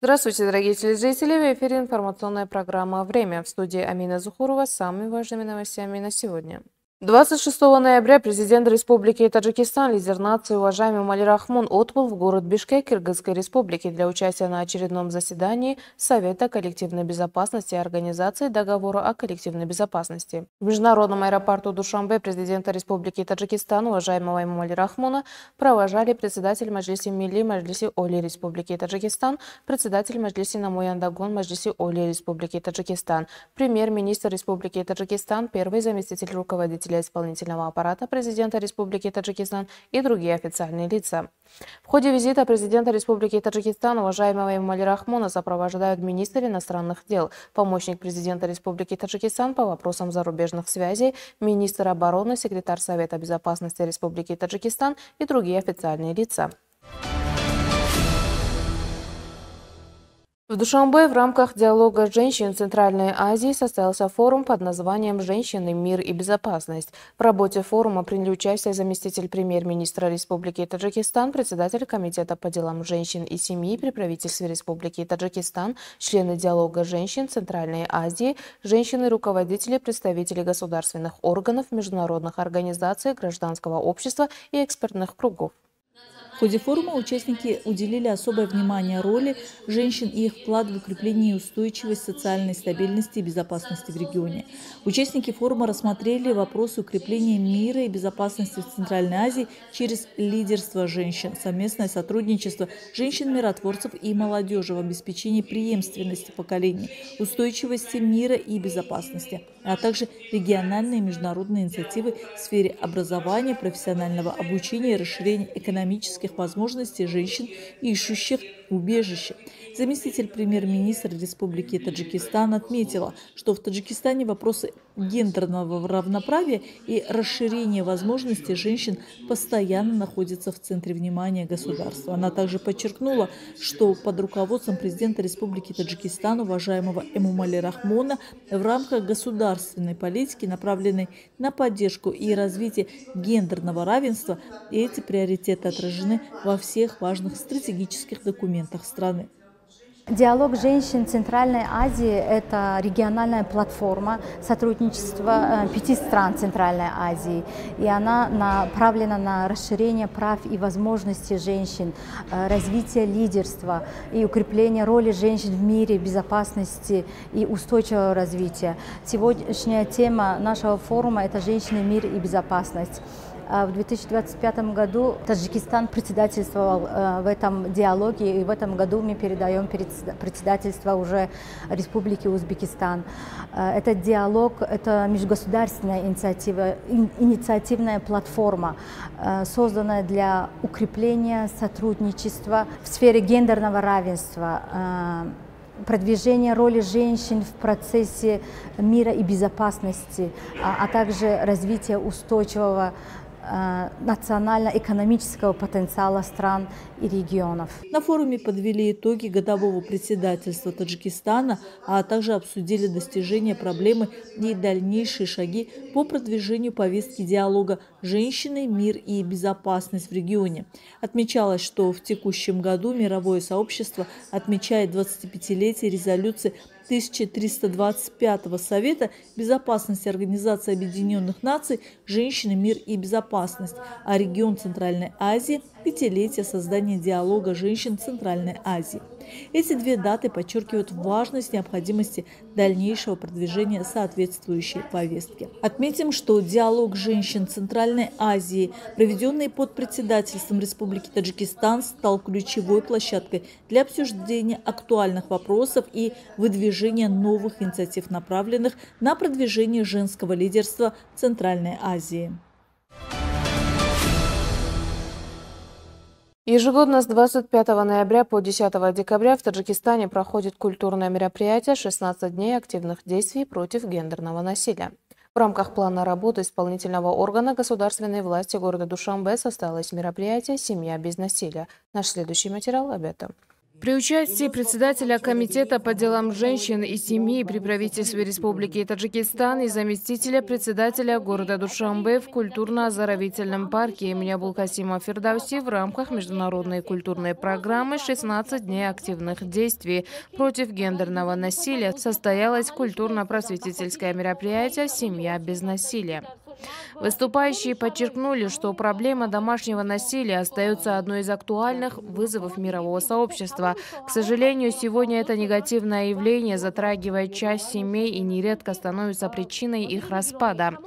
Здравствуйте, дорогие телезрители! В эфире информационная программа «Время». В студии Амина Зухурова с самыми важными новостями на сегодня. 26 ноября президент Республики Таджикистан, лидер нации уважаемый Эмомали Рахмон отбыл в город Бишкек Кыргызской Республики для участия на очередном заседании Совета коллективной безопасности и Организации договора о коллективной безопасности. В международном аэропорту Душанбе президента Республики Таджикистан, уважаемого Эмомали Рахмона, провожали председатель Маджлиси Милли Маджлиси Оли Республики Таджикистан, председатель Маджлиси Намоян Дагон Маджлиси Оли Республики Таджикистан, премьер-министр Республики Таджикистан, первый заместитель руководителя исполнительного аппарата президента Республики Таджикистан и другие официальные лица. В ходе визита президента Республики Таджикистан, уважаемого Эмомали Рахмона, сопровождают министр иностранных дел, помощник президента Республики Таджикистан по вопросам зарубежных связей, министр обороны, секретарь Совета безопасности Республики Таджикистан и другие официальные лица. В Душанбе в рамках диалога женщин Центральной Азии состоялся форум под названием «Женщины, мир и безопасность». В работе форума приняли участие заместитель премьер-министра Республики Таджикистан, председатель Комитета по делам женщин и семьи при правительстве Республики Таджикистан, члены диалога женщин Центральной Азии, женщины-руководители, представители государственных органов, международных организаций, гражданского общества и экспертных кругов. В ходе форума участники уделили особое внимание роли женщин и их вклад в укрепление и устойчивость социальной стабильности и безопасности в регионе. Участники форума рассмотрели вопросы укрепления мира и безопасности в Центральной Азии через лидерство женщин, совместное сотрудничество женщин-миротворцев и молодежи в обеспечении преемственности поколений, устойчивости мира и безопасности, а также региональные и международные инициативы в сфере образования, профессионального обучения и расширения экономических возможностей женщин, ищущих убежище. Заместитель премьер-министра Республики Таджикистан отметила, что в Таджикистане вопросы гендерного равноправия и расширения возможностей женщин постоянно находятся в центре внимания государства. Она также подчеркнула, что под руководством президента Республики Таджикистан, уважаемого Эмомали Рахмона, в рамках государственной политики, направленной на поддержку и развитие гендерного равенства, эти приоритеты отражены во всех важных стратегических документах страны. Диалог женщин Центральной Азии – это региональная платформа сотрудничества 5 стран Центральной Азии. И она направлена на расширение прав и возможностей женщин, развитие лидерства и укрепление роли женщин в мире, безопасности и устойчивого развития. Сегодняшняя тема нашего форума – это «Женщины, мир и безопасность». В 2025 году Таджикистан председательствовал в этом диалоге, и в этом году мы передаем председательство уже Республике Узбекистан. Этот диалог – это межгосударственная инициатива, инициативная платформа, созданная для укрепления сотрудничества в сфере гендерного равенства, продвижение роли женщин в процессе мира и безопасности, а также развитие устойчивого национально-экономического потенциала стран и регионов. На форуме подвели итоги годового председательства Таджикистана, а также обсудили достижения проблемы и дальнейшие шаги по продвижению повестки диалога «Женщины, мир и безопасность в регионе». Отмечалось, что в текущем году мировое сообщество отмечает 25-летие резолюции 1325 Совета безопасности Организации Объединенных Наций «Женщины, мир и безопасность», а регион Центральной Азии – 5-летие создания диалога женщин Центральной Азии. Эти две даты подчеркивают важность необходимости дальнейшего продвижения соответствующей повестки. Отметим, что диалог женщин Центральной Азии, проведенный под председательством Республики Таджикистан, стал ключевой площадкой для обсуждения актуальных вопросов и выдвижения новых инициатив, направленных на продвижение женского лидерства в Центральной Азии. Ежегодно с 25 ноября по 10 декабря в Таджикистане проходит культурное мероприятие «16 дней активных действий против гендерного насилия». В рамках плана работы исполнительного органа государственной власти города Душанбе состоялось мероприятие «Семья без насилия». Наш следующий материал об этом. При участии председателя Комитета по делам женщин и семьи при правительстве Республики Таджикистан и заместителя председателя города Душанбе в культурно-оздоровительном парке имени Абулкасима Фирдауси в рамках международной культурной программы «16 дней активных действий против гендерного насилия» состоялось культурно-просветительское мероприятие «Семья без насилия». Выступающие подчеркнули, что проблема домашнего насилия остается одной из актуальных вызовов мирового сообщества. К сожалению, сегодня это негативное явление затрагивает часть семей и нередко становится причиной их распада.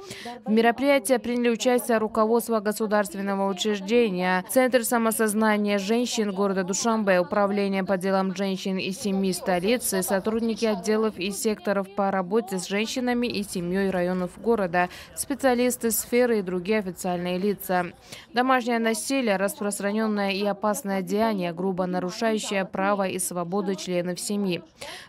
В мероприятии приняли участие руководство государственного учреждения, Центр самосознания женщин города Душанбе, Управление по делам женщин и семьи столицы, сотрудники отделов и секторов по работе с женщинами и семьей районов города, специалисты сферы и другие официальные лица. Домашнее насилие – распространенное и опасное деяние, грубо нарушающее право и свободу членов семьи.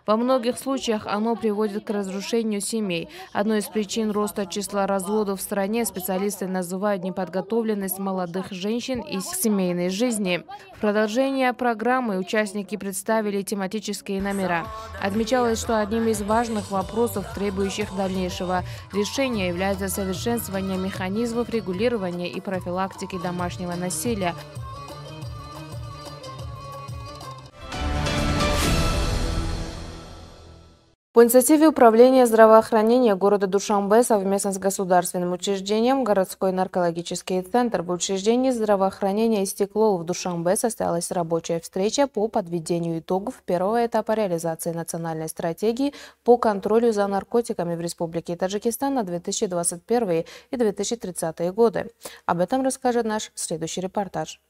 Во многих случаях оно приводит к разрушению семей. Одной из причин роста числа разводов в стране специалисты называют неподготовленность молодых женщин из семейной жизни. В продолжение программы участники представили тематические номера. Отмечалось, что одним из важных вопросов, требующих дальнейшего решения, является совершенствование механизмов регулирования и профилактики домашнего насилия. По инициативе Управления здравоохранения города Душанбе совместно с государственным учреждением «Городской наркологический центр» в учреждении здравоохранения «Истеклол» в Душанбе состоялась рабочая встреча по подведению итогов первого этапа реализации национальной стратегии по контролю за наркотиками в Республике Таджикистан на 2021 и 2030 годы. Об этом расскажет наш следующий репортаж.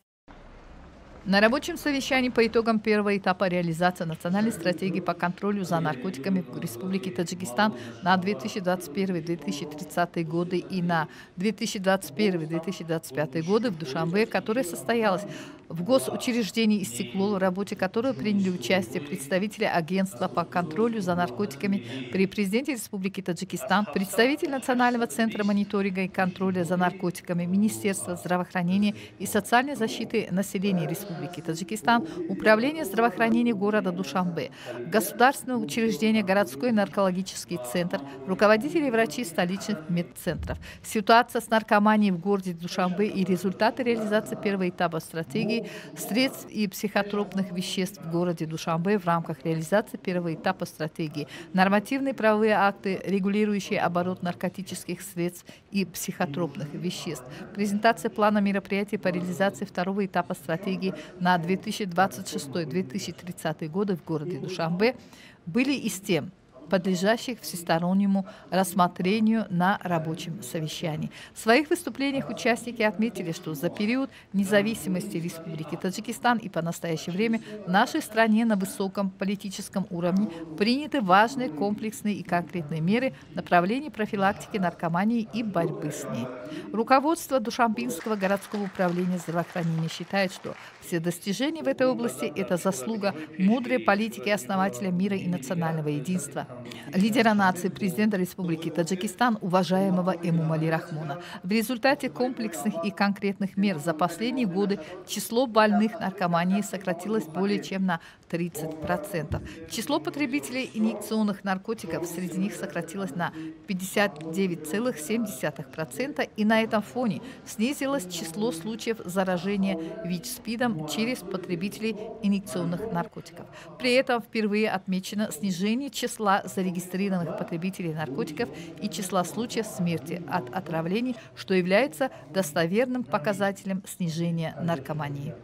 На рабочем совещании по итогам первого этапа реализации национальной стратегии по контролю за наркотиками в Республике Таджикистан на 2021-2030 годы и на 2021-2025 годы в Душанбе, которая состоялась в госучреждении «Истеклол», в работе которой приняли участие представители Агентства по контролю за наркотиками при президенте Республики Таджикистан, представитель Национального центра мониторинга и контроля за наркотиками, Министерства здравоохранения и социальной защиты населения Республики Таджикистан, Управление здравоохранения города Душанбе, Государственное учреждение «Городской наркологический центр», руководители и врачи столичных медцентров. Ситуация с наркоманией в городе Душанбе и результаты реализации первого этапа стратегии средств и психотропных веществ в городе Душанбе в рамках реализации первого этапа стратегии, нормативные правовые акты, регулирующие оборот наркотических средств и психотропных веществ, презентация плана мероприятий по реализации второго этапа стратегии на 2026-2030 годы в городе Душанбе были из тем, подлежащих всестороннему рассмотрению на рабочем совещании. В своих выступлениях участники отметили, что за период независимости Республики Таджикистан и по настоящее время в нашей стране на высоком политическом уровне приняты важные комплексные и конкретные меры в направлении профилактики наркомании и борьбы с ней. Руководство Душанбинского городского управления здравоохранения считает, что все достижения в этой области – это заслуга мудрой политики основателя мира и национального единства, лидера нации, президента Республики Таджикистан, уважаемого Эмомали Рахмона. В результате комплексных и конкретных мер за последние годы число больных наркоманией сократилось более чем на 30%. Число потребителей инъекционных наркотиков среди них сократилось на 59,7%, и на этом фоне снизилось число случаев заражения ВИЧ-СПИДом через потребителей инъекционных наркотиков. При этом впервые отмечено снижение числа зарегистрированных потребителей наркотиков и числа случаев смерти от отравлений, что является достоверным показателем снижения наркомании.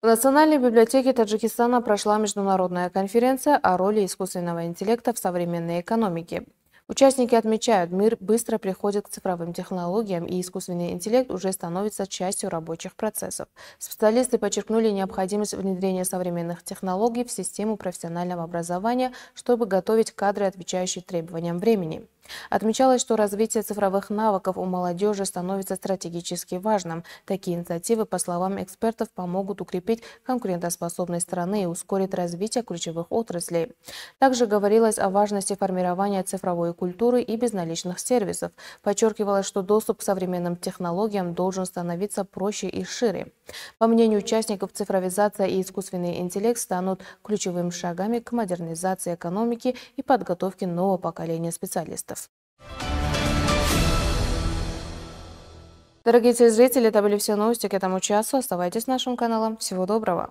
В Национальной библиотеке Таджикистана прошла международная конференция о роли искусственного интеллекта в современной экономике. Участники отмечают, мир быстро приходит к цифровым технологиям, и искусственный интеллект уже становится частью рабочих процессов. Специалисты подчеркнули необходимость внедрения современных технологий в систему профессионального образования, чтобы готовить кадры, отвечающие требованиям времени. Отмечалось, что развитие цифровых навыков у молодежи становится стратегически важным. Такие инициативы, по словам экспертов, помогут укрепить конкурентоспособность страны и ускорить развитие ключевых отраслей. Также говорилось о важности формирования цифровой культуры и безналичных сервисов. Подчеркивалось, что доступ к современным технологиям должен становиться проще и шире. По мнению участников, цифровизация и искусственный интеллект станут ключевыми шагами к модернизации экономики и подготовке нового поколения специалистов. Дорогие телезрители, это были все новости к этому часу. Оставайтесь с нашим каналом. Всего доброго!